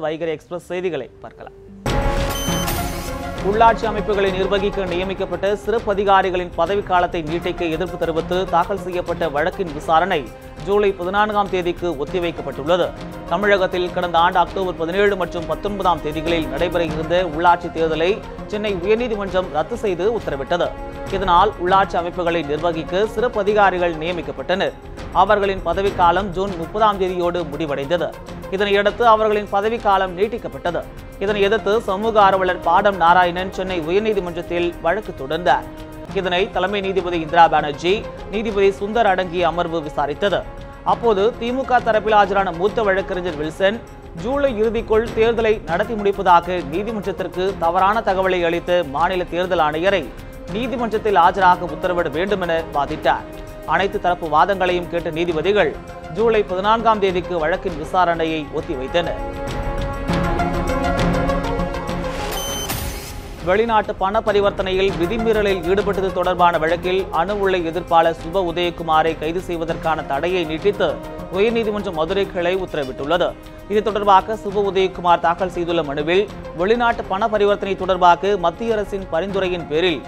அடுத்து வைகரை எக்ஸ்பிரஸ் செய்திகளை பார்க்கலாம். உள்ளாட்சி அமைப்புகளை நிர்வகிக்க நியமிக்கப்பட்ட சிறப்பு அதிகாரிகளின் பதவிக்காலத்தை நீட்டிக்க எதிர்ப்பு தெரிவித்து தாக்கல் செய்யப்பட்ட வழக்கின் விசாரணை ஜூலை 14ஆம் தேதிக்கு ஒத்திவைக்கப்பட்டுள்ளது. தமிழகத்தில் கடந்த ஆண்டு அக்டோபர் 17 மற்றும் 19ஆம் தேதிகளில் நடைபெற இருந்த உள்ளாட்சி தேர்தலை சென்னை உயர்நீதிமன்றம் ரத்து செய்து உத்தரவிட்டது. இதனால் உள்ளாட்சி அமைப்புகளை நிர்வகிக்க சிறப்பு அதிகாரிகள் நியமிக்கப்பட்டனர். அவர்களின் பதவிக்காலம் ஜூன் 30ஆம் தேதியோடு முடிவடைந்தது. இதனையடுத்து அவர்களின் பதவிக்காலம் நீட்டிக்கப்பட்டது. இதனை எதிர்த்து சமூக ஆர்வலர் பாடம் நாராயணன் சென்னை உயர்நீதிமன்றத்தில் வழக்கு தொடர்ந்தார். இதனை தலைமை நீதிபதி இந்திரா பானர்ஜி, நீதிபதி சுந்தர் அடங்கிய அமர்வு விசாரித்தது. அப்போது திமுக தரப்பில் ஆஜரான மூத்த வழக்கறிஞர் வில்சன், ஜூலை இறுதிக்குள் தேர்தலை நடத்தி முடிப்பதாக நீதிமன்றத்திற்கு தவறான தகவலை அளித்த மாநில தேர்தல் ஆணையரை நீதிமன்றத்தில் ஆஜராக உத்தரவிட வேண்டும் என வாதிட்டார். அனைத்து தரப்பு வாதங்களையும் கேட்ட நீதிபதிகள் ஜூலை 14ஆம் தேதிக்கு வழக்கின் விசாரணையை ஒத்திவைத்தனர். வெளிநாட்டு பண பரிவர்த்தனையில் விதிமீறலில் ஈடுபட்டது தொடர்பான வழக்கில் அணு உலை எதிர்ப்பாளர் சுப உதயகுமாரை கைது செய்வதற்கான தடையை நீட்டித்து உயர்நீதிமன்ற மதுரை கிளை உத்தரவிட்டுள்ளது. இது தொடர்பாக சுப உதயகுமார் தாக்கல் செய்துள்ள மனுவில் வெளிநாட்டு பண பரிவர்த்தனை தொடர்பாக மத்திய அரசின் பரிந்துரையின் பேரில்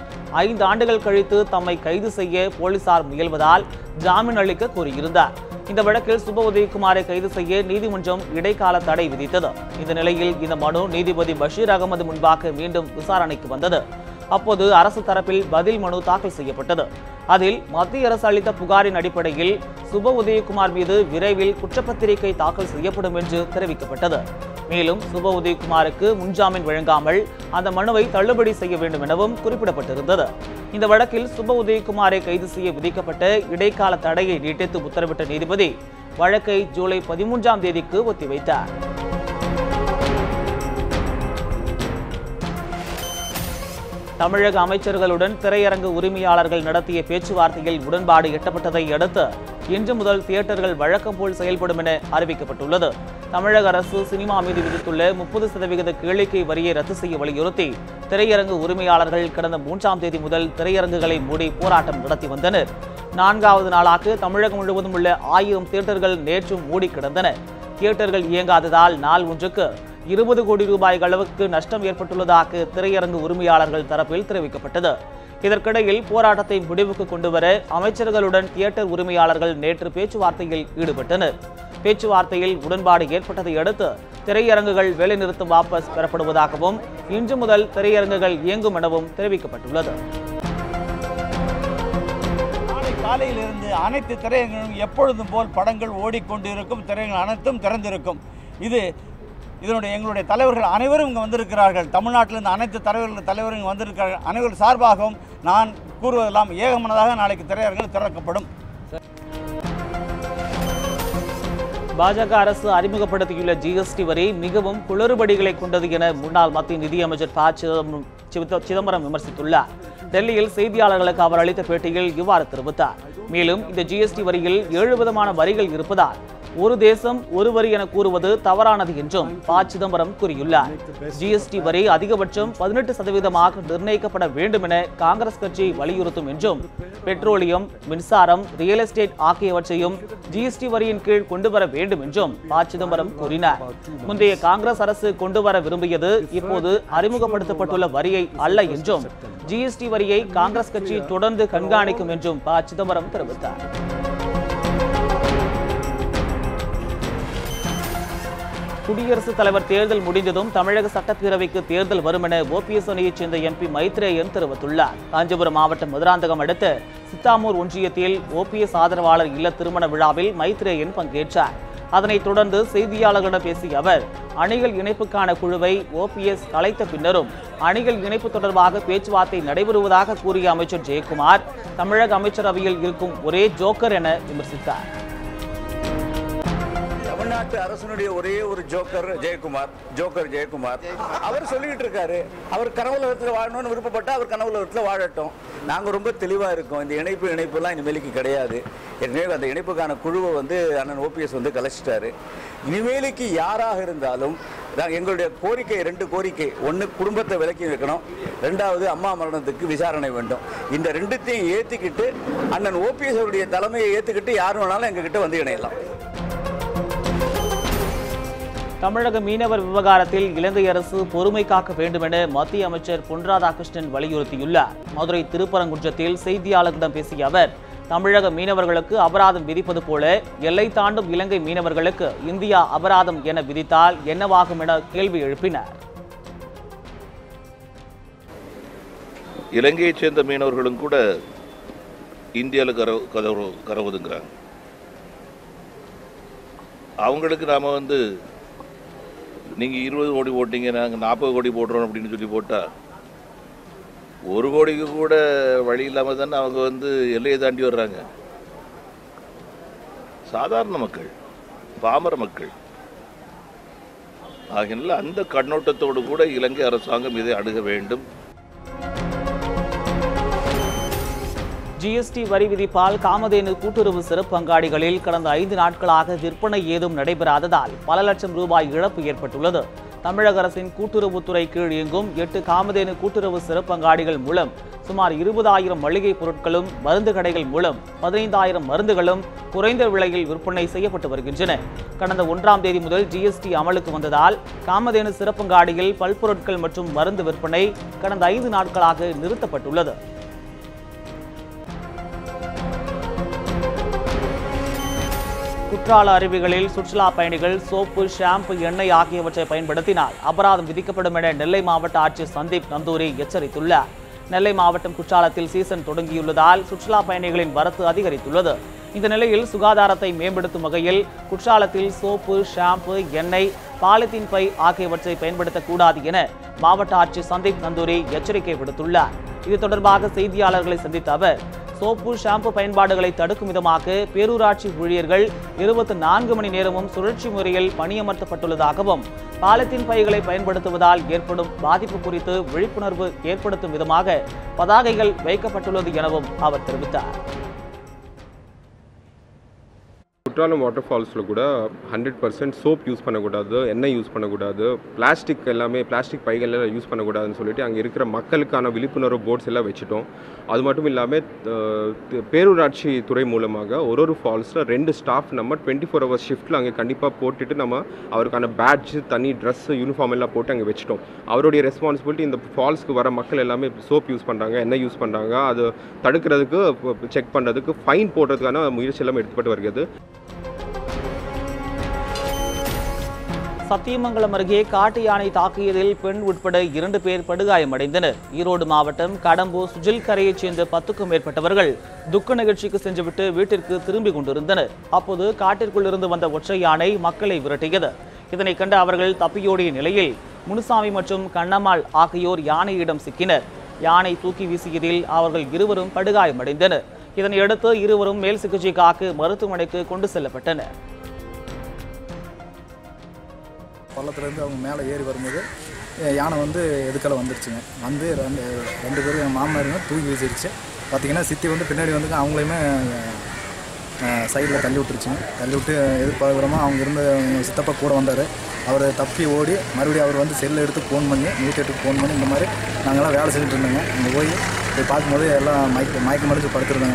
5 ஆண்டுகள் கழித்து தம்மை கைது செய்ய போலீசார் முயல்வதால் ஜாமீன் அளிக்க கோரியிருந்தார். இந்த வழக்கில் சுப உதயகுமாரை கைது செய்ய நீதிமன்றம் இடைக்கால தடை விதித்தது. இந்த நிலையில் இந்த மனு நீதிபதி பஷீர் அகமது முன்பாக மீண்டும் விசாரணைக்கு வந்தது. அப்போது அரசு தரப்பில் பதில் மனு தாக்கல் செய்யப்பட்டது. அதில் மத்திய அரசு அளித்த புகாரின் அடிப்படையில் சுப உதயகுமார் மீது விரைவில் குற்றப்பத்திரிகை தாக்கல் செய்யப்படும் என்று தெரிவிக்கப்பட்டது. மேலும் சுப உதயகுமாருக்கு முன்ஜாமீன் வழங்காமல் அந்த மனுவை தள்ளுபடி செய்ய வேண்டும் எனவும் குறிப்பிடப்பட்டிருந்தது. இந்த வழக்கில் சுப உதயகுமாரை கைது செய்ய விதிக்கப்பட்ட இடைக்கால தடையை நீட்டித்து உத்தரவிட்ட நீதிபதி வழக்கை ஜூலை 13ஆம் தேதிக்கு ஒத்திவைத்தார். தமிழக அமைச்சர்களுடன் திரையரங்கு உரிமையாளர்கள் நடத்திய பேச்சுவார்த்தையில் உடன்பாடு எட்டப்பட்டதை அடுத்து இன்று முதல் தியேட்டர்கள் வழக்கம் போல் செயல்படும் என அறிவிக்கப்பட்டுள்ளது. தமிழக அரசு சினிமா மீது விதித்துள்ள 30% கேளிக்கை வரியை ரத்து செய்ய வலியுறுத்தி திரையரங்கு உரிமையாளர்கள் கடந்த 3ஆம் தேதி முதல் திரையரங்குகளை மூடி போராட்டம் நடத்தி வந்தனர். 4வது நாளாக தமிழகம் முழுவதும் உள்ள 1000 தியேட்டர்கள் நேற்றும் மூடி கிடந்தன. தியேட்டர்கள் இயங்காததால் நாள் ஒன்றுக்கு 20 கோடி ரூபாய் அளவுக்கு நஷ்டம் ஏற்பட்டுள்ளதாக திரையரங்கு உரிமையாளர்கள் தரப்பில் தெரிவிக்கப்பட்டது. இதற்கிடையில் போராட்டத்தை முடிவுக்கு கொண்டுவர அமைச்சர்களுடன் தியேட்டர் உரிமையாளர்கள் நேற்று பேச்சுவார்த்தையில் ஈடுபட்டனர். பேச்சுவார்த்தையில் உடன்பாடு ஏற்பட்டதை அடுத்து திரையரங்குகள் வேலைநிறுத்தம் வாபஸ் பெறப்படுவதாகவும் இன்று முதல் திரையரங்குகள் இயங்கும் எனவும் தெரிவிக்கப்பட்டுள்ளது. காலையிலிருந்து அனைத்து திரையரங்குகளும் எப்பொழுதும் போல் படங்கள் ஓடிக்கொண்டிருக்கும். திரையரங்குகள் அனைத்தும் திறந்திருக்கும். எங்களுடைய தலைவர்கள் அனைவரும் இங்கே வந்திருக்கிறார்கள். தமிழ்நாட்டிலிருந்து அனைத்து தலைவர்கள் இங்கே வந்திருக்கிறார்கள். அனைவரும் சார்பாகவும் நான் கூறுவதெல்லாம் ஏகமனதாக நாளைக்கு திரையரங்குகள் திறக்கப்படும். பாஜக அரசு அறிமுகப்படுத்தியுள்ள ஜிஎஸ்டி வரி மிகவும் குளறுபடிகளை கொண்டது என முன்னாள் மத்திய நிதியமைச்சர் ப. சிதம்பரம் விமர்சித்துள்ளார். டெல்லியில் செய்தியாளர்களுக்கு அவர் அளித்த பேட்டியில் இவ்வாறு தெரிவித்தார். மேலும் இந்த ஜிஎஸ்டி வரியில் 7 விதமான வரிகள் இருப்பதால் ஒரு தேசம் ஒரு வரி என கூறுவது தவறானது என்றும் ப. சிதம்பரம் கூறியுள்ளார். ஜிஎஸ்டி வரி அதிகபட்சம் 18% நிர்ணயிக்கப்பட வேண்டும் என காங்கிரஸ் கட்சி வலியுறுத்தும் என்றும் பெட்ரோலியம், மின்சாரம், ரியல் எஸ்டேட் ஆகியவற்றையும் ஜிஎஸ்டி வரியின் கீழ் கொண்டுவர வேண்டும் என்றும் ப. சிதம்பரம் கூறினார். முந்தைய காங்கிரஸ் அரசு கொண்டுவர விரும்பியது இப்போது அறிமுகப்படுத்தப்பட்டுள்ள வரியை அல்ல என்றும் ஜிஎஸ்டி வரியை காங்கிரஸ் கட்சி தொடர்ந்து கண்காணிக்கும் என்றும் ப. சிதம்பரம் தெரிவித்தார். குடியரசுத் தலைவர் தேர்தல் முடிந்ததும் தமிழக சட்டப்பேரவைக்கு தேர்தல் வரும் என ஓபிஎஸ் அணியைச் சேர்ந்த எம்பி மைத்ரேயன் தெரிவித்துள்ளார். காஞ்சிபுரம் மாவட்டம் மதுராந்தகம் அடுத்த சித்தாமூர் ஒன்றியத்தில் ஓபிஎஸ் ஆதரவாளர் இல்ல திருமண விழாவில் மைத்ரேயன் பங்கேற்றார். அதனைத் தொடர்ந்து செய்தியாளர்களிடம் பேசிய அவர், அணிகள் இணைப்புக்கான குழுவை ஓபிஎஸ் கலைத்த பின்னரும் அணிகள் இணைப்பு தொடர்பாக பேச்சுவார்த்தை நடைபெறுவதாக கூறிய அமைச்சர் ஜெயக்குமார் தமிழக அமைச்சரவையில் இருக்கும் ஒரே ஜோக்கர் என விமர்சித்தார். தமிழ்நாட்டு அரசனுடைய ஒரே ஒரு ஜோக்கர் ஜெயக்குமார். அவர் சொல்லிட்டு இருக்காரு, அவர் கனவுலகத்தில் வாழணும்னு விருப்பப்பட்டா அவர் கனவுலகத்தில் வாழட்டும். நாங்கள் ரொம்ப தெளிவாக இருக்கோம். இந்த இணைப்புலாம் இனிமேலுக்கு கிடையாது. எனவே அந்த இணைப்புக்கான குழுவை அண்ணன் ஓபிஎஸ் கலைச்சிட்டாரு. இனிமேலுக்கு யாராக இருந்தாலும் எங்களுடைய கோரிக்கை 2 கோரிக்கை. 1, குடும்பத்தை விலக்கி வைக்கணும். 2வது, அம்மா மரணத்துக்கு விசாரணை வேண்டும். இந்த 2த்தையும் ஏற்றுக்கிட்டு அண்ணன் ஓபிஎஸ் அவருடைய தலைமையை ஏற்றுக்கிட்டு யார் வேணாலும் எங்ககிட்ட இணையலாம். தமிழக மீனவர் விவகாரத்தில் இலங்கை அரசு பொறுமை காக்க வேண்டும் என மத்திய அமைச்சர் பொன் ராதாகிருஷ்ணன் வலியுறுத்தியுள்ளார். மதுரை திருப்பரங்குன்றத்தில் செய்தியாளர்களிடம் பேசிய அவர், தமிழக மீனவர்களுக்கு அபராதம் விதிப்பது போல எல்லை தாண்டும் இலங்கை மீனவர்களுக்கு இந்தியா அபராதம் என விதித்தால் என்னவாகும் என கேள்வி எழுப்பினார். இலங்கையைச் சேர்ந்த மீனவர்களும் கூட இந்தியாவில் கரவுதுங்கிறாங்க. அவங்களுக்கு நாம் நீங்கள் 20 கோடி போட்டீங்க, நாங்கள் 40 கோடி போடுறோம் அப்படின்னு சொல்லி போட்டால் 1 கோடிக்கு கூட வழி இல்லாமல் தானே அவங்க எல்லையை தாண்டி வர்றாங்க. சாதாரண மக்கள், பாமர மக்கள். ஆகினால அந்த கண்ணோட்டத்தோடு கூட இலங்கை அரசாங்கம் இதை அணுக வேண்டும். ஜிஎஸ்டி வரி விதிப்பால் காமதேனு கூட்டுறவு சிறப்பு அங்காடிகளில் கடந்த 5 நாட்களாக விற்பனை ஏதும் நடைபெறாததால் பல லட்சம் ரூபாய் இழப்பு ஏற்பட்டுள்ளது. தமிழக அரசின் கூட்டுறவுத்துறை கீழ் இயங்கும் 8 காமதேனு கூட்டுறவு சிறப்பு அங்காடிகள் மூலம் சுமார் 20,000 மளிகை பொருட்களும், மருந்து கடைகள் மூலம் 15,000 மருந்துகளும் குறைந்த விலையில் விற்பனை செய்யப்பட்டு வருகின்றன. கடந்த 1ஆம் தேதி முதல் ஜிஎஸ்டி அமலுக்கு வந்ததால் காமதேனு சிறப்பங்காடியில் பல்பொருட்கள் மற்றும் மருந்து விற்பனை கடந்த 5 நாட்களாக நிறுத்தப்பட்டுள்ளது. குற்றால அருவிகளில் சுற்றுலா பயணிகள் சோப்பு, ஷாம்பு, எண்ணெய் ஆகியவற்றை பயன்படுத்தினால் அபராதம் விதிக்கப்படும் என நெல்லை மாவட்ட ஆட்சியர் சந்தீப் நந்தூரி எச்சரித்துள்ளார். நெல்லை மாவட்டம் குற்றாலத்தில் சீசன் தொடங்கியுள்ளதால் சுற்றுலா பயணிகளின் வரத்து அதிகரித்துள்ளது. இந்த நிலையில் சுகாதாரத்தை மேம்படுத்தும் வகையில் குற்றாலத்தில் சோப்பு, ஷாம்பு, எண்ணெய், பாலித்தீன் பை ஆகியவற்றை பயன்படுத்தக்கூடாது என மாவட்ட ஆட்சியர் சந்தீப் நந்தூரி எச்சரிக்கை விடுத்துள்ளார். இது தொடர்பாக செய்தியாளர்களை சந்தித்த அவர், சோப்பு, ஷாம்பு பயன்பாடுகளை தடுக்கும் விதமாக பேரூராட்சி ஊழியர்கள் 24 மணி நேரமும் சுழற்சி முறையில் பணியமர்த்தப்பட்டுள்ளதாகவும், பாலித்தீன் பைகளை பயன்படுத்துவதால் ஏற்படும் பாதிப்பு குறித்து விழிப்புணர்வு ஏற்படுத்தும் விதமாக பதாகைகள் வைக்கப்பட்டுள்ளது எனவும் அவர் தெரிவித்தார். குற்றாலம் வாட்டர் ஃபால்ஸில் கூட 100% சோப் யூஸ் பண்ணக்கூடாது, எண்ணெய் யூஸ் பண்ணக்கூடாது, பிளாஸ்டிக் பைகள் எல்லாம் யூஸ் பண்ணக்கூடாதுன்னு சொல்லிட்டு அங்கே இருக்கிற மக்களுக்கான விழிப்புணர்வு போர்ட்ஸ் எல்லாம் வச்சுட்டோம். அது மட்டும் இல்லாமல் பேரூராட்சி துறை மூலமாக ஒரு ஃபால்ஸில் 2 ஸ்டாஃப் நம்ம 24 ஹவர்ஸ் ஷிஃப்ட்டில் அங்கே கண்டிப்பாக போட்டுட்டு நம்ம அவருக்கான பேட்ஜ், தனி ட்ரெஸ்ஸு, யூனிஃபார்ம் எல்லாம் போட்டு அங்கே வச்சுட்டோம். அவருடைய ரெஸ்பான்சிபிலிட்டி இந்த ஃபால்ஸ்க்கு வர மக்கள் எல்லாமே சோப் யூஸ் பண்ணுறாங்க, எண்ணெய் யூஸ் பண்ணுறாங்க, அது தடுக்கிறதுக்கு, செக் பண்ணுறதுக்கு, ஃபைன் போடுறதுக்கான முயற்சி எல்லாம் எடுத்துப்பட்டு வருகிறது. சத்தியமங்கலம் அருகே காட்டு யானை தாக்கியதில் பெண் உட்பட 2 பேர் படுகாயமடைந்தனர். ஈரோடு மாவட்டம் கடம்பூர் சுஜில் கரையைச் சேர்ந்த 10க்கும் மேற்பட்டவர்கள் துக்க நிகழ்ச்சிக்கு சென்றுவிட்டு வீட்டிற்கு திரும்பிக் கொண்டிருந்தனர். அப்போது காட்டிற்குள் இருந்து வந்த ஒற்றை யானை மக்களை விரட்டியது. இதனை கண்ட அவர்கள் தப்பியோடிய நிலையில் முனுசாமி மற்றும் கண்ணம்மாள் ஆகியோர் யானையிடம் சிக்கினர். யானை தூக்கி வீசியதில் அவர்கள் இருவரும் படுகாயமடைந்தனர். இதனையடுத்து இருவரும் மேல் சிகிச்சைக்காக மருத்துவமனைக்கு கொண்டு செல்லப்பட்டனர். பள்ளத்துலேருந்து அவங்க மேலே ஏறி வரும்போது யானை எதுக்கால வந்துருச்சுங்க. ரெண்டு பேரும் என் மாமனாருங்க தூக்கி வீசிடுச்சு. பார்த்திங்கன்னா சித்தி பின்னாடி அவங்களையுமே சைடில் தள்ளி விட்டுருச்சுங்க. தள்ளி விட்டு எதிர்பார்க்குறோமா அவங்க இருந்த சித்தப்பா கூட வந்தார். அவர் தப்பி ஓடி மறுபடியும் அவர் செல்லை எடுத்து ஃபோன் பண்ணி 108க்கு ஃபோன் பண்ணி இந்த மாதிரி நாங்கள்லாம் வேலை செஞ்சுட்டு இருந்தோங்க. அங்கே போய் பார்க்கும்போது எல்லாம் மயக்கம் அடிச்சு படுத்துருந்தாங்க.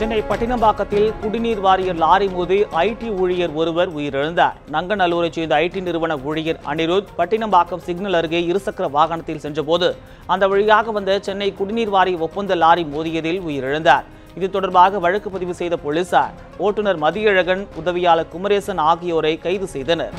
சென்னை பட்டினம்பாக்கத்தில் குடிநீர் வாரிய லாரி மோதி ஐடி ஊழியர் ஒருவர் உயிரிழந்தார். நங்கநல்லூரைச் சேர்ந்த ஐடி நிறுவன ஊழியர் அனிருத் பட்டினம்பாக்கம் சிக்னல் அருகே இருசக்கர வாகனத்தில் சென்றபோது அந்த வழியாக வந்த சென்னை குடிநீர் வாரிய ஒப்பந்த லாரி மோதியதில் உயிரிழந்தார். இது தொடர்பாக வழக்கு பதிவு செய்த போலீசார் ஓட்டுநர் மதியழகன், உதவியாளர் குமரேசன் ஆகியோரை கைது செய்தனர்.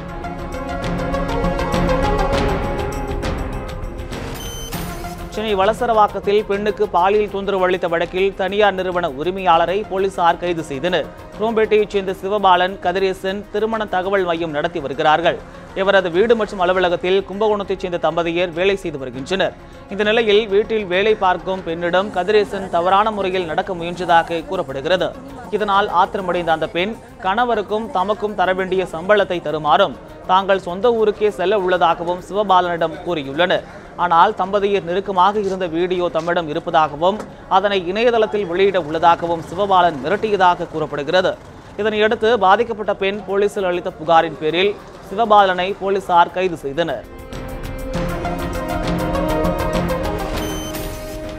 சென்னை வளசரவாக்கத்தில் பெண்ணுக்கு பாலியல் தொந்தரவு அளித்த வழக்கில் தனியார் நிறுவன உரிமையாளரை போலீசார் கைது செய்தனர். குரோம்பேட்டையைச் சேர்ந்த சிவபாலன், கதிரேசன் திருமண தகவல் மையம் நடத்தி வருகிறார்கள். இவரது வீடு மற்றும் அலுவலகத்தில் கும்பகோணத்தைச் சேர்ந்த தம்பதியர் வேலை செய்து வருகின்றனர். இந்த நிலையில் வீட்டில் வேலை பார்க்கும் பெண்ணிடம் கதிரேசன் தவறான முறையில் நடக்க முயன்றதாக கூறப்படுகிறது. இதனால் ஆத்திரமடைந்த அந்த பெண் கணவருக்கும் தமக்கும் தர வேண்டிய சம்பளத்தை தருமாறும் தாங்கள் சொந்த ஊருக்கே செல்ல உள்ளதாகவும் சிவபாலனிடம் கூறியுள்ளனர். ஆனால் தம்பதியர் நெருக்கமாக இருந்த வீடியோ தம்மிடம் இருப்பதாகவும் அதனை இணையதளத்தில் வெளியிட உள்ளதாகவும் சிவபாலன் மிரட்டியதாக கூறப்படுகிறது. இதனையடுத்து பாதிக்கப்பட்ட பெண் போலீசில் அளித்த புகாரின் பேரில் சிவபாலனை போலீசார் கைது செய்தனர்.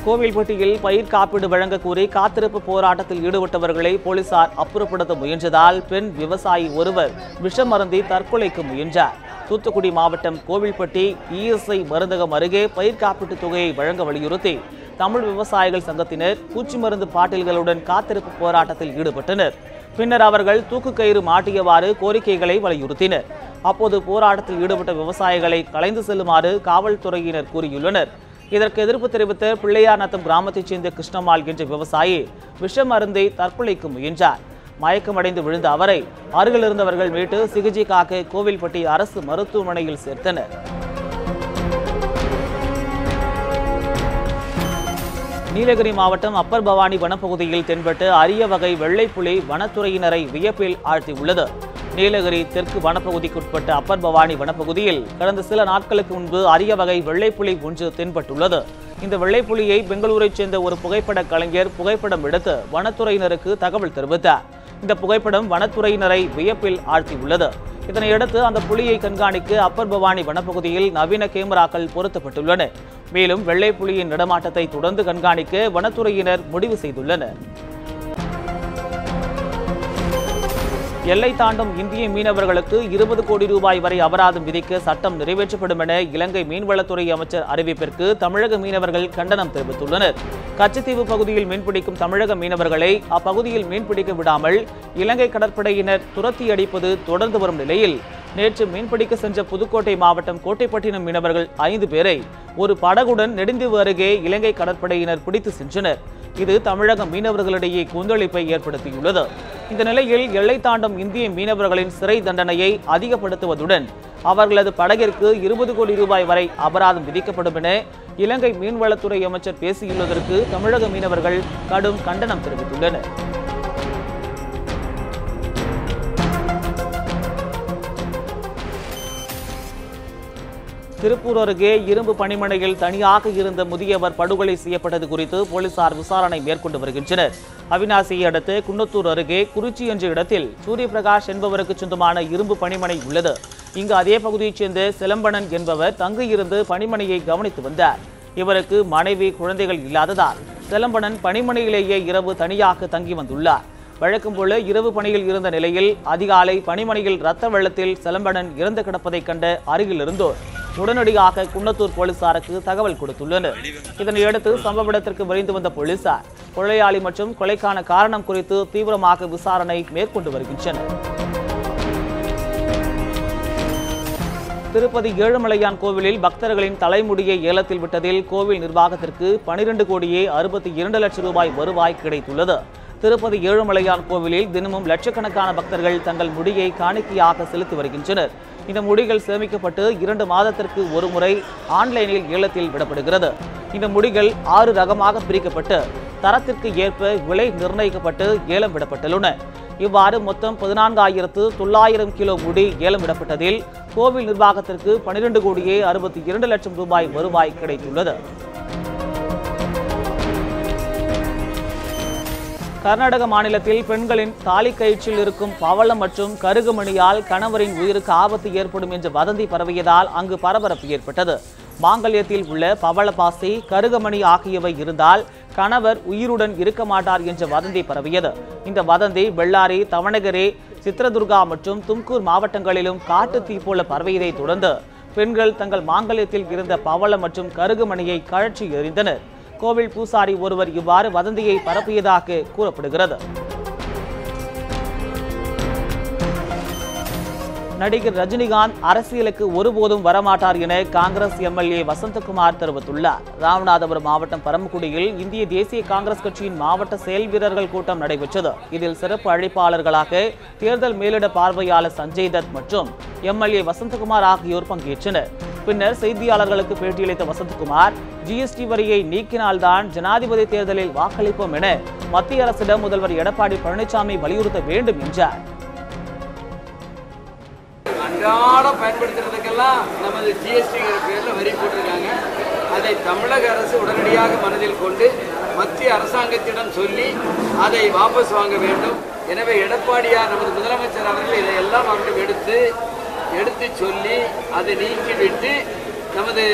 கோவில்பட்டியில் பயிர் காப்பீடு வழங்க கோரி காத்திருப்பு போராட்டத்தில் ஈடுபட்டவர்களை போலீசார் அப்புறப்படுத்த முயன்றதால் பெண் விவசாயி ஒருவர் விஷம் அருந்தி தற்கொலைக்கு முயன்றார். தூத்துக்குடி மாவட்டம் கோவில்பட்டி இஎஸ்ஐ மருந்தகம் அருகே பயிர் காப்பீட்டு தொகையை வழங்க வலியுறுத்தி தமிழ் விவசாயிகள் சங்கத்தினர் பூச்சி மருந்து பாட்டில்களுடன் காத்திருப்பு போராட்டத்தில் ஈடுபட்டனர். பின்னர் அவர்கள் தூக்கு கயிறு மாட்டியவாறு கோரிக்கைகளை வலியுறுத்தினர். அப்போது போராட்டத்தில் ஈடுபட்ட விவசாயிகளை கலைந்து செல்லுமாறு காவல்துறையினர் கூறியுள்ளனர். இதற்கு எதிர்ப்பு தெரிவித்த பிள்ளையார்நத்தம் கிராமத்தைச் சேர்ந்த கிருஷ்ணம்மாள் என்ற விவசாயி விஷம் அருந்தி தற்கொலைக்கு முயன்றார். மயக்கமடைந்து விழுந்த அவரை அருகில் இருந்தவர்கள் மீட்டு சிகிச்சைக்காக கோவில்பட்டி அரசு மருத்துவமனையில் சேர்த்தனர். நீலகிரி மாவட்டம் அப்பர் பவானி வனப்பகுதியில் தென்பட்டு அரிய வகை வெள்ளைப்புலி வனத்துறையினரை வியப்பில் ஆழ்த்தியுள்ளது. நீலகிரி தெற்கு வனப்பகுதிக்குட்பட்ட அப்பர் பவானி வனப்பகுதியில் கடந்த சில நாட்களுக்கு முன்பு அரிய வகை வெள்ளைப்புலி ஒன்று தென்பட்டுள்ளது. இந்த வெள்ளைப்புலியை பெங்களூரைச் சேர்ந்த ஒரு புகைப்பட கலைஞர் புகைப்படம் எடுத்து வனத்துறையினருக்கு தகவல் தெரிவித்தார். இந்த புகைப்படம் வனத்துறையினரை வியப்பில் ஆழ்த்தியுள்ளது. இதனையடுத்து அந்த புலியை கண்காணிக்க அப்பர் பவானி வனப்பகுதியில் நவீன கேமராக்கள் பொருத்தப்பட்டுள்ளன. மேலும் வெள்ளைப்புலியின் நடமாட்டத்தை தொடர்ந்து கண்காணிக்க வனத்துறையினர் முடிவு செய்துள்ளனர். எல்லை தாண்டும் இந்திய மீனவர்களுக்கு 20 கோடி ரூபாய் வரை அபராதம் விதிக்க சட்டம் நிறைவேற்றப்படும் என இலங்கை மீன்வளத்துறை அமைச்சர் அறிவிப்பிற்கு தமிழக மீனவர்கள் கண்டனம் தெரிவித்துள்ளனர். கச்சத்தீவு பகுதியில் மீன்பிடிக்கும் தமிழக மீனவர்களை அப்பகுதியில் மீன்பிடிக்க விடாமல் இலங்கை கடற்படையினர் துரத்தி அடிப்பது தொடர்ந்து வரும் நிலையில் நேற்று மீன்பிடிக்க சென்ற புதுக்கோட்டை மாவட்டம் கோட்டைப்பட்டினம் மீனவர்கள் 5 பேரை ஒரு படகுடன் நெடுந்தீவு அருகே இலங்கை கடற்படையினர் பிடித்து சென்றனர். இது தமிழக மீனவர்களிடையே கொந்தளிப்பை ஏற்படுத்தியுள்ளது. இந்த நிலையில் எல்லை தாண்டும் இந்திய மீனவர்களின் சிறை தண்டனையை அதிகப்படுத்துவதுடன் அவர்களது படகிற்கு 20 கோடி ரூபாய் வரை அபராதம் விதிக்கப்படும் என இலங்கை மீன்வளத்துறை அமைச்சர் பேசியுள்ளதற்கு தமிழக மீனவர்கள் கடும் கண்டனம் தெரிவித்துள்ளனர். திருப்பூர் அருகே இரும்பு பணிமனையில் தனியாக இருந்த முதியவர் படுகொலை செய்யப்பட்டது குறித்து போலீசார் விசாரணை மேற்கொண்டு வருகின்றனர். அவிநாசியை அடுத்து குன்னத்தூர் அருகே குறிச்சி என்ற இடத்தில் சூரியபிரகாஷ் என்பவருக்கு சொந்தமான இரும்பு பணிமனை உள்ளது. இங்கு அதே பகுதியைச் சேர்ந்த சிலம்பணன் என்பவர் தங்கியிருந்து பணிமனையை கவனித்து வந்தார். இவருக்கு மனைவி குழந்தைகள் இல்லாததால் சிலம்பணன் பணிமனையிலேயே இரவு தனியாக தங்கி வந்துள்ளார். வழக்கம் போல இரவு பணியில் இருந்த நிலையில் அதிகாலை பணிமனையில் இரத்த வெள்ளத்தில் சிலம்பணன் இறந்து கிடப்பதை கண்ட அருகில் இருந்தோர் உடனடியாக குன்னத்தூர் போலீசாருக்கு தகவல் கொடுத்துள்ளனர். இதனையடுத்து சம்பவ இடத்திற்கு விரைந்து வந்த போலீசார் கொலையாளி மற்றும் கொலைக்கான காரணம் குறித்து தீவிரமாக விசாரணை மேற்கொண்டு வருகின்றனர். திருப்பதி ஏழுமலையான் கோவிலில் பக்தர்களின் தலைமுடியை ஏலத்தில் விட்டதில் கோவில் நிர்வாகத்திற்கு 12 கோடியே 62 லட்சம் ரூபாய் வருவாய் கிடைத்துள்ளது. திருப்பதி ஏழுமலையான் கோவிலில் தினமும் லட்சக்கணக்கான பக்தர்கள் தங்கள் முடியை காணிக்கையாக செலுத்தி வருகின்றனர். இந்த முடிகள் சேமிக்கப்பட்டு 2 மாதத்திற்கு ஒரு முறை ஆன்லைனில் ஏலத்தில் விடப்படுகிறது. இந்த முடிகள் 6 ரகமாக பிரிக்கப்பட்டு தரத்திற்கு ஏற்ப விலை நிர்ணயிக்கப்பட்டு ஏலம் விடப்பட்டுள்ளன. இவ்வாறு மொத்தம் 14,900 கிலோ முடி ஏலம் விடப்பட்டதில் கோவில் நிர்வாகத்திற்கு 12 கோடியே 62 லட்சம் ரூபாய் வருவாய் கிடைத்துள்ளது. கர்நாடக மாநிலத்தில் பெண்களின் தாலி கயிற்றில் இருக்கும் பவளம் மற்றும் கருகுமணியால் கணவரின் உயிருக்கு ஆபத்து ஏற்படும் என்ற வதந்தி பரவியதால் அங்கு பரபரப்பு ஏற்பட்டது. மாங்கல்யத்தில் உள்ள பவள பாசி, கருகமணி ஆகியவை இருந்தால் கணவர் உயிருடன் இருக்க மாட்டார் என்ற வதந்தி பரவியது. இந்த வதந்தி பெல்லாரி, தவணகரே, சித்ரதுர்கா மற்றும் தும்கூர் மாவட்டங்களிலும் காட்டு தீ போல பரவியதை தொடர்ந்து பெண்கள் தங்கள் மாங்கல்யத்தில் இருந்த பவளம் மற்றும் கருகுமணியை கழற்றி எறிந்தனர். கோவில் பூசாரி ஒருவர் இவ்வாறு வதந்தியை பரப்பியதாக கூறப்படுகிறது. நடிகர் ரஜினிகாந்த் அரசியலுக்கு ஒருபோதும் வரமாட்டார் என காங்கிரஸ் எம்எல்ஏ வசந்தகுமார் தெரிவித்துள்ளார். ராமநாதபுரம் மாவட்டம் பரமக்குடியில் இந்திய தேசிய காங்கிரஸ் கட்சியின் மாவட்ட செயல் வீரர்கள் கூட்டம் நடைபெற்றது. இதில் சிறப்பு அழைப்பாளர்களாக தேர்தல் மேலிட பார்வையாளர் சஞ்சய் தத் மற்றும் எம்எல்ஏ வசந்தகுமார் ஆகியோர் பங்கேற்றனர். பின்னர் செய்தியாளர்களுக்கு பேட்டியளித்த வசந்தகுமார், ஜிஎஸ்டி வரியை நீக்கினால்தான் ஜனாதிபதி தேர்தலில் வாக்களிப்போம் என மத்திய அரசிடம் முதல்வர் எடப்பாடி பழனிசாமி வலியுறுத்த வேண்டும் என்றார். அன்றாடம் பயன்படுத்துறதுக்கெல்லாம் நமது ஜிஎஸ்டிங்கிற பேரில் வரி போட்டிருக்காங்க. அதை தமிழக அரசு உடனடியாக மனதில் கொண்டு மத்திய அரசாங்கத்திடம் சொல்லி அதை வாபஸ் வாங்க வேண்டும். எனவே எடப்பாடியார் நமது முதலமைச்சர் அவர்கள் இதையெல்லாம் அவரிடம் எடுத்து சொல்லி அதை நீக்கிவிட்டு நமது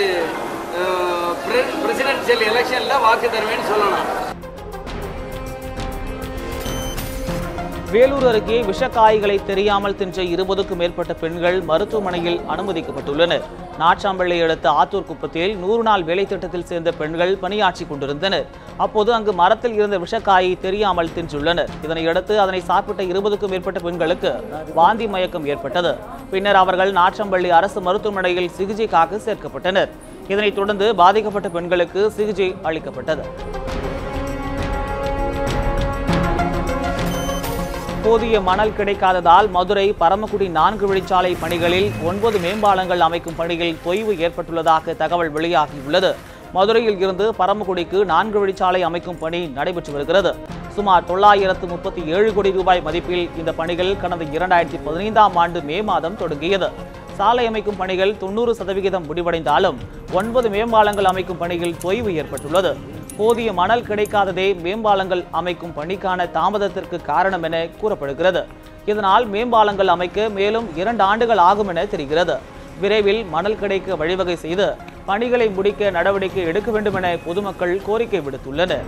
பிரசிடென்ஷியல் எலெக்ஷனில் வாக்கு தருவேன்னு சொல்லலாம். வேலூர் அருகே விஷக்காய்களை தெரியாமல் தின்ற 20க்கும் மேற்பட்ட பெண்கள் மருத்துவமனையில் அனுமதிக்கப்பட்டுள்ளனர். நாச்சாம்பள்ளி அடுத்த ஆத்தூர் குப்பத்தில் 100 நாள் வேலை திட்டத்தில் சேர்ந்த பெண்கள் பணியாற்றி கொண்டிருந்தனர். அப்போது அங்கு மரத்தில் இருந்த விஷக்காயை தெரியாமல் தின்றுள்ளனர். இதனையடுத்து அதனை சாப்பிட்ட 20க்கும் மேற்பட்ட பெண்களுக்கு வாந்தி மயக்கம் ஏற்பட்டது. பின்னர் அவர்கள் நாச்சாம்பள்ளி அரசு மருத்துவமனையில் சிகிச்சைக்காக சேர்க்கப்பட்டனர். இதனைத் தொடர்ந்து பாதிக்கப்பட்ட பெண்களுக்கு சிகிச்சை அளிக்கப்பட்டது. போதிய மணல் கிடைக்காததால் மதுரை பரமக்குடி 4 வழிச்சாலை பணிகளில் 9 மேம்பாலங்கள் அமைக்கும் பணியில் தொய்வு ஏற்பட்டுள்ளதாக தகவல் வெளியாகியுள்ளது. மதுரையில் இருந்து பரமக்குடிக்கு 4 வழிச்சாலை அமைக்கும் பணி நடைபெற்று வருகிறது. சுமார் 937 கோடி ரூபாய் மதிப்பில் இந்த பணிகள் கடந்த 2015ஆம் ஆண்டு மே மாதம் தொடங்கியது. சாலை அமைக்கும் பணிகள் 90% முடிவடைந்தாலும் 9 மேம்பாலங்கள் அமைக்கும் பணியில் தொய்வு ஏற்பட்டுள்ளது. போதிய மணல் கிடைக்காததே மேம்பாலங்கள் அமைக்கும் பணிக்கான தாமதத்திற்கு காரணம் என கூறப்படுகிறது. இதனால் மேம்பாலங்கள் அமைக்க மேலும் 2 ஆண்டுகள் ஆகும் என தெரிகிறது. விரைவில் மணல் கிடைக்க வழிவகை செய்து பணிகளை முடிக்க நடவடிக்கை எடுக்க வேண்டும் என பொதுமக்கள் கோரிக்கை விடுத்துள்ளனர்.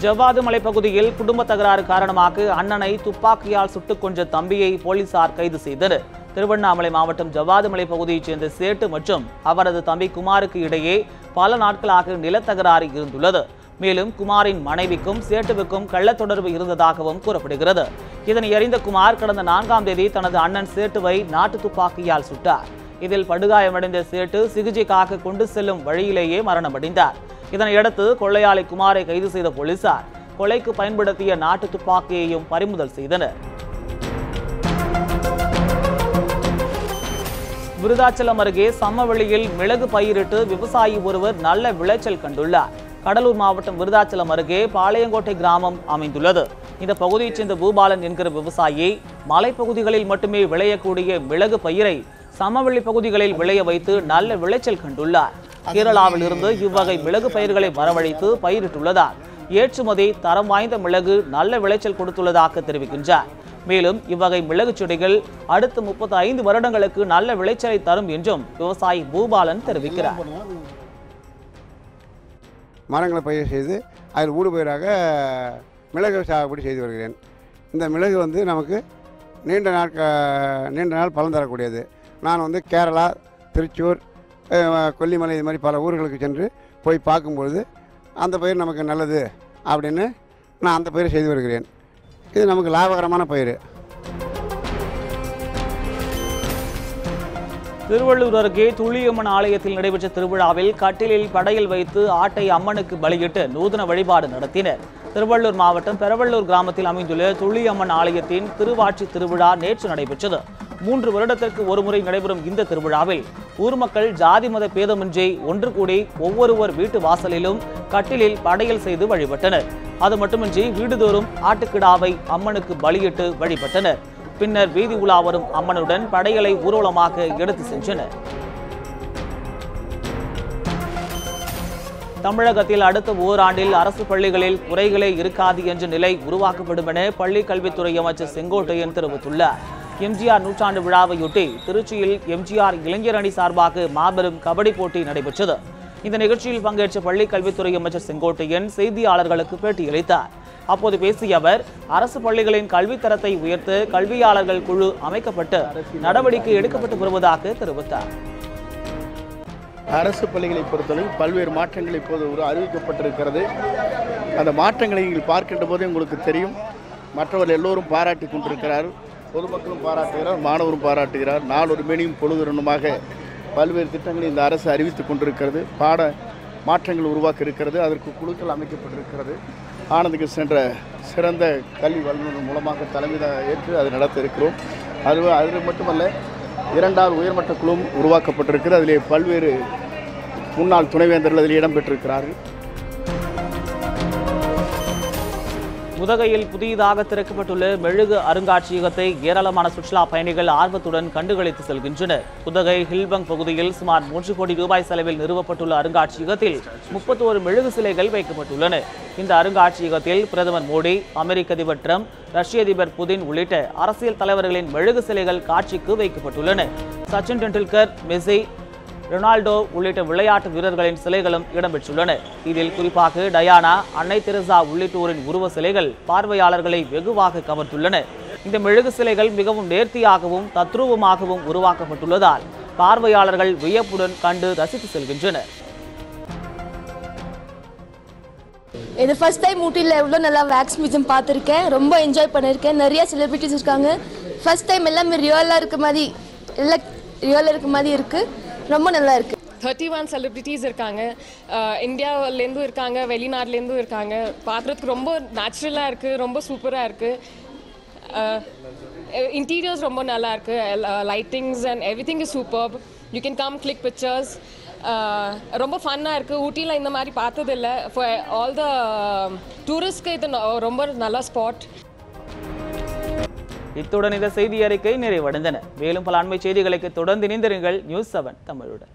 ஜவ்வாது மலைப்பகுதியில் குடும்ப தகராறு காரணமாக அண்ணனை துப்பாக்கியால் சுட்டுக் கொன்ற தம்பியை போலீசார் கைது செய்தனர். திருவண்ணாமலை மாவட்டம் ஜவ்வாது மலை பகுதியைச் சேர்ந்த சேட்டு மற்றும் அவரது தம்பி குமாருக்கு இடையே பல நாட்களாக நிலத்தகராறு இருந்துள்ளது. மேலும் குமாரின் மனைவிக்கும் சேட்டுவுக்கும் கள்ளத்தொடர்பு இருந்ததாகவும் கூறப்படுகிறது. இதனை அறிந்த குமார் கடந்த 4ஆம் தேதி தனது அண்ணன் சேட்டுவை நாட்டு துப்பாக்கியால் சுட்டார். இதில் படுகாயமடைந்த சேட்டு சிகிச்சைக்காக கொண்டு செல்லும் வழியிலேயே மரணமடைந்தார். இதனையடுத்து கொள்ளையாளி குமாரை கைது செய்த போலீசார் கொலைக்கு பயன்படுத்திய நாட்டு துப்பாக்கியையும் பறிமுதல் செய்தனர். விருதாச்சலம் அருகே சமவெளியில் மிளகு பயிரிட்டு விவசாயி ஒருவர் நல்ல விளைச்சல் கண்டுள்ளார். கடலூர் மாவட்டம் விருதாச்சலம் அருகே பாளையங்கோட்டை கிராமம் அமைந்துள்ளது. இந்த பகுதியைச் சேர்ந்த பூபாலன் என்கிற விவசாயி மலைப்பகுதிகளில் மட்டுமே விளையக்கூடிய மிளகு பயிரை சமவெளி பகுதிகளில் விளைய வைத்து நல்ல விளைச்சல் கண்டுள்ளார். கேரளாவில் இருந்து இவ்வகை மிளகு பயிர்களை வரவழைத்து பயிரிட்டுள்ளதால் ஏற்றுமதி தரம் வாய்ந்த மிளகு நல்ல விளைச்சல் கொடுத்துள்ளதாக தெரிவிக்கின்றார். மேலும் இவ்வகை மிளகு செடிகள் அடுத்த 35 வருடங்களுக்கு நல்ல விளைச்சலை தரும் என்றும் விவசாயி பூபாலன் தெரிவிக்கிறார். மரங்களை பயிர் செய்து அதில் ஊடுபயிராக மிளகு சாகுபடி செய்து வருகிறேன். இந்த மிளகு வந்து நமக்கு நீண்ட நாள் பலன் தரக்கூடியது. நான் கேரளா, திருச்சூர், கொல்லிமலை இது மாதிரி பல ஊர்களுக்கு சென்று போய் பார்க்கும்பொழுது அந்த பயிர் நமக்கு நல்லது அப்படின்னு நான் அந்த பயிரை செய்து வருகிறேன். இது நமக்கு லாபகரமான பயிர். திருவள்ளூர் அருகே துளியம்மன் ஆலயத்தில் நடைபெற்ற திருவிழாவில் கட்டிலில் படையில் வைத்து ஆட்டை அம்மனுக்கு பலியிட்டு நூதன வழிபாடு நடத்தினர். திருவள்ளூர் மாவட்டம் பெரவள்ளூர் கிராமத்தில் அமைந்துள்ள துளியம்மன் ஆலயத்தின் திருவாட்சி திருவிழா நேற்று நடைபெற்றது. 3 வருடத்திற்கு ஒருமுறை நடைபெறும் இந்த திருவிழாவில் ஊர் மக்கள் ஜாதி மத பேதமின்றி ஒன்று கூடி ஒவ்வொருவர் வீட்டு வாசலிலும் கட்டிலில் படையல் செய்து வழிபட்டனர். அது மட்டுமின்றி வீடுதோறும் ஆட்டுக்கிடாவை அம்மனுக்கு பலியிட்டு வழிபட்டனர். பின்னர் வீதி உலா வரும் அம்மனுடன் படையலை ஊர்வலமாக எடுத்து சென்றனர். தமிழகத்தில் அடுத்த ஓராண்டில் அரசு பள்ளிகளில் குறைகளே இருக்காது என்ற நிலை உருவாக்கப்படும் என பள்ளி கல்வித்துறை அமைச்சர் செங்கோட்டையன் தெரிவித்துள்ளார். எம்ஜிஆர் நூற்றாண்டு விழாவையொட்டி திருச்சியில் எம்ஜிஆர் இளைஞர் அணி சார்பாக மாபெரும் கபடி போட்டி நடைபெற்றது. இந்த நிகழ்ச்சியில் பங்கேற்ற பள்ளி கல்வித்துறை அமைச்சர் செங்கோட்டையன் செய்தியாளர்களுக்கு பேட்டியளித்தார். அப்போது பேசிய அவர், அரசு பள்ளிகளின் கல்வித்தரத்தை உயர்த்த கல்வியாளர்கள் குழு அமைக்கப்பட்டு நடவடிக்கை எடுக்கப்பட்டு வருவதாக தெரிவித்தார். அரசு பள்ளிகளை பொறுத்தவரை பல்வேறு மாற்றங்கள் இப்போது அறிவிக்கப்பட்டிருக்கிறது. அந்த மாற்றங்களை நீங்கள் பார்க்கின்ற போதே உங்களுக்கு தெரியும். மற்றவர்கள் எல்லோரும் பாராட்டி கொண்டிருக்கிறார்கள். பொதுமக்களும் பாராட்டுகிறார், மாணவரும் பாராட்டுகிறார். நாளொரு மேனியும் பொழுதுரனுமாக பல்வேறு திட்டங்களை இந்த அரசு அறிவித்துக் கொண்டிருக்கிறது. பாட மாற்றங்கள் உருவாக்க இருக்கிறது. அதற்கு குழுக்கள் அமைக்கப்பட்டிருக்கிறது. ஆனந்துக்கு சென்ற சிறந்த கல்வி வல்லுநர் மூலமாக தலைமை ஏற்று அதை நடத்த இருக்கிறோம். அது மட்டுமல்ல, 2வது உயர்மட்ட குழுவும் உருவாக்கப்பட்டிருக்கிறது. அதிலே பல்வேறு முன்னாள் துணைவேந்தர்கள் அதில் இடம்பெற்றிருக்கிறார்கள். உதகையில் புதிதாக திறக்கப்பட்டுள்ள மெழுகு அருங்காட்சியகத்தை ஏராளமான சுற்றுலா பயணிகள் ஆர்வத்துடன் கண்டுகளித்து செல்கின்றனர். உதகை ஹில்பங் பகுதியில் சுமார் 3 கோடி ரூபாய் செலவில் நிறுவப்பட்டுள்ள அருங்காட்சியகத்தில் 31 மெழுகு சிலைகள் வைக்கப்பட்டுள்ளன. இந்த அருங்காட்சியகத்தில் பிரதமர் மோடி, அமெரிக்க அதிபர் டிரம்ப், ரஷ்ய அதிபர் புதின் உள்ளிட்ட அரசியல் தலைவர்களின் மெழுகு சிலைகள் காட்சிக்கு வைக்கப்பட்டுள்ளன. சச்சின் டெண்டுல்கர், மெஸ்ஸி, ரொனால்டோ உள்ளிட்ட விளையாட்டு வீரர்களின் சிலைகளும் இடம்பெற்றுள்ளன. இதில் குறிப்பாக டயானா, அன்னை தெரசா உள்ளிட்டோரின் உருவ சிலைகள் பார்வையாளர்களை வெகுவாக கவர்ந்துள்ளன. இந்த மெழுகு சிலைகள் மிகவும் நேர்த்தியாகவும் தத்ரூபமாகவும் உருவாக்கப்பட்டுள்ளதால் பார்வையாளர்கள் வியப்புடன் கண்டு ரசித்து செல்கின்றனர். இது ஃபர்ஸ்ட் டைம் ஊட்டியில் எவ்வளோ நல்லா வேக்ஸ் மியூசியம் பார்த்துருக்கேன். ரொம்ப என்ஜாய் பண்ணியிருக்கேன். நிறைய செலிபிரிட்டிஸ் இருக்காங்க. ஃபர்ஸ்ட் டைம் எல்லாமே ரியலாக இருக்க மாதிரி இருக்குது. ரொம்ப நல்லா இருக்கு. 31 செலிபிரிட்டிஸ் இருக்காங்க. இந்தியாவிலேருந்தும் இருக்காங்க, வெளிநாட்டிலேருந்தும் இருக்காங்க. பார்க்குறதுக்கு ரொம்ப நேச்சுரலாக இருக்குது, ரொம்ப சூப்பராக இருக்குது. இன்டீரியர்ஸ் ரொம்ப நல்லா இருக்குது. Lightings and every thing is super. You can come click pictures. ரொம்ப ஃபன்னாக இருக்குது. ஊட்டியில் இந்த மாதிரி பார்த்ததில்லை. ஃபார் ஆல் த டூரிஸ்ட்க்கு இது ரொம்ப நல்ல ஸ்பாட். இத்துடன் இந்த செய்தி அறிக்கை நிறைவடைந்தன. மேலும் பல அண்மை செய்திகளுக்கு தொடர்ந்து இணைந்திருங்கள் நியூஸ் 7 தமிழுடன்.